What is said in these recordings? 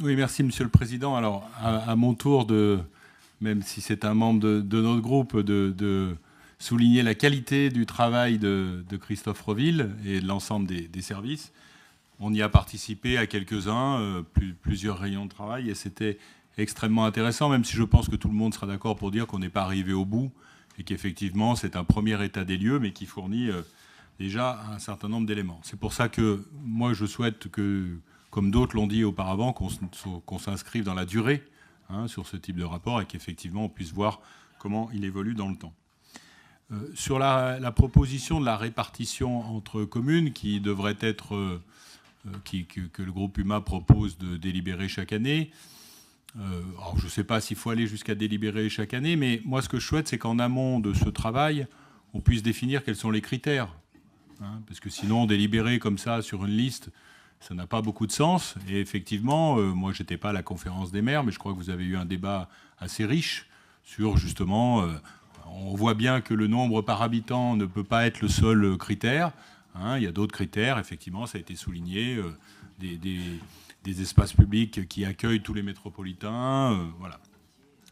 Oui, merci Monsieur le Président. Alors, à mon tour, même si c'est un membre de notre groupe, de souligner la qualité du travail de Christophe Reville et de l'ensemble des services. On y a participé à quelques-uns, plusieurs réunions de travail, et c'était extrêmement intéressant, même si je pense que tout le monde sera d'accord pour dire qu'on n'est pas arrivé au bout, et qu'effectivement, c'est un premier état des lieux, mais qui fournit déjà un certain nombre d'éléments. C'est pour ça que moi, je souhaite que, comme d'autres l'ont dit auparavant, qu'on s'inscrive dans la durée sur ce type de rapport, et qu'effectivement, on puisse voir comment il évolue dans le temps. Sur la proposition de la répartition entre communes, qui devrait être... que le groupe UMA propose de délibérer chaque année. Alors je ne sais pas s'il faut aller jusqu'à délibérer chaque année, mais moi ce que je souhaite, c'est qu'en amont de ce travail, on puisse définir quels sont les critères. Parce que sinon, délibérer comme ça sur une liste, ça n'a pas beaucoup de sens. Et effectivement, moi je n'étais pas à la conférence des maires, mais je crois que vous avez eu un débat assez riche sur justement... on voit bien que le nombre par habitant ne peut pas être le seul critère. Il y a d'autres critères, effectivement, ça a été souligné, des espaces publics qui accueillent tous les métropolitains, voilà.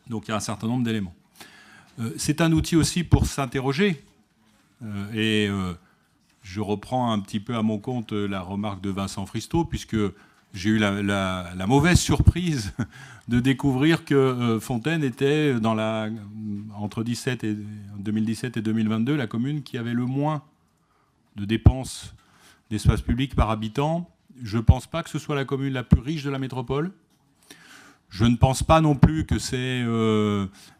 Donc il y a un certain nombre d'éléments. C'est un outil aussi pour s'interroger, et je reprends un petit peu à mon compte la remarque de Vincent Fristo, puisque j'ai eu la mauvaise surprise de découvrir que Fontaine était, entre 2017 et 2022, la commune qui avait le moins de dépenses d'espace public par habitant. Je ne pense pas que ce soit la commune la plus riche de la métropole. Je ne pense pas non plus que c'est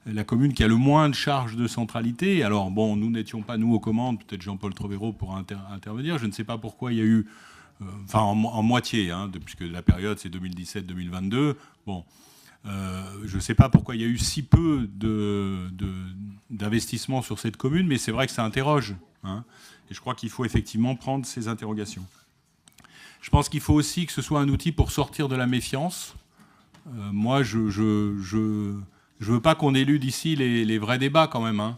la commune qui a le moins de charges de centralité. Alors bon, nous n'étions pas, nous, aux commandes, peut-être Jean-Paul Trovero pourra intervenir. Je ne sais pas pourquoi il y a eu, en moitié, puisque la période c'est 2017-2022. Bon, je ne sais pas pourquoi il y a eu si peu d'investissement sur cette commune, mais c'est vrai que ça interroge. Et je crois qu'il faut effectivement prendre ces interrogations. Je pense qu'il faut aussi que ce soit un outil pour sortir de la méfiance. Moi, je veux pas qu'on élude ici les vrais débats quand même.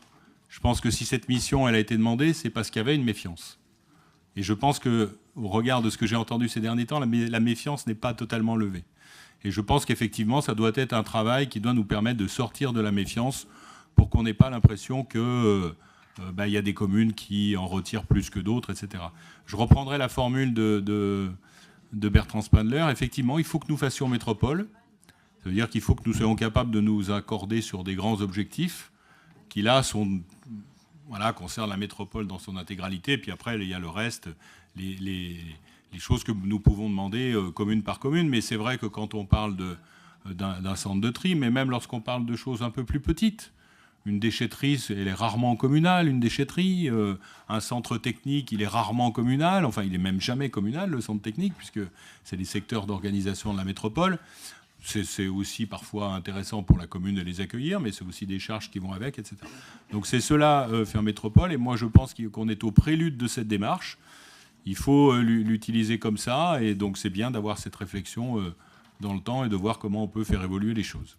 Je pense que si cette mission elle a été demandée, c'est parce qu'il y avait une méfiance. Et je pense qu'au regard de ce que j'ai entendu ces derniers temps, la méfiance n'est pas totalement levée. Et je pense qu'effectivement, ça doit être un travail qui doit nous permettre de sortir de la méfiance pour qu'on n'ait pas l'impression que... il y a des communes qui en retirent plus que d'autres, etc. Je reprendrai la formule de Bertrand Spindler. Effectivement, il faut que nous fassions métropole. Ça veut dire qu'il faut que nous soyons capables de nous accorder sur des grands objectifs qui, là, concernent la métropole dans son intégralité. Puis après, il y a le reste, les choses que nous pouvons demander commune par commune. Mais c'est vrai que quand on parle d'un centre de tri, mais même lorsqu'on parle de choses un peu plus petites, une déchetterie, elle est rarement communale, une déchetterie. Un centre technique, il est rarement communal. Enfin, il n'est même jamais communal, le centre technique, puisque c'est les secteurs d'organisation de la métropole. C'est aussi parfois intéressant pour la commune de les accueillir, mais c'est aussi des charges qui vont avec, etc. Donc c'est cela, faire métropole. Et moi, je pense qu'on est au prélude de cette démarche. Il faut l'utiliser comme ça. Et donc, c'est bien d'avoir cette réflexion dans le temps et de voir comment on peut faire évoluer les choses.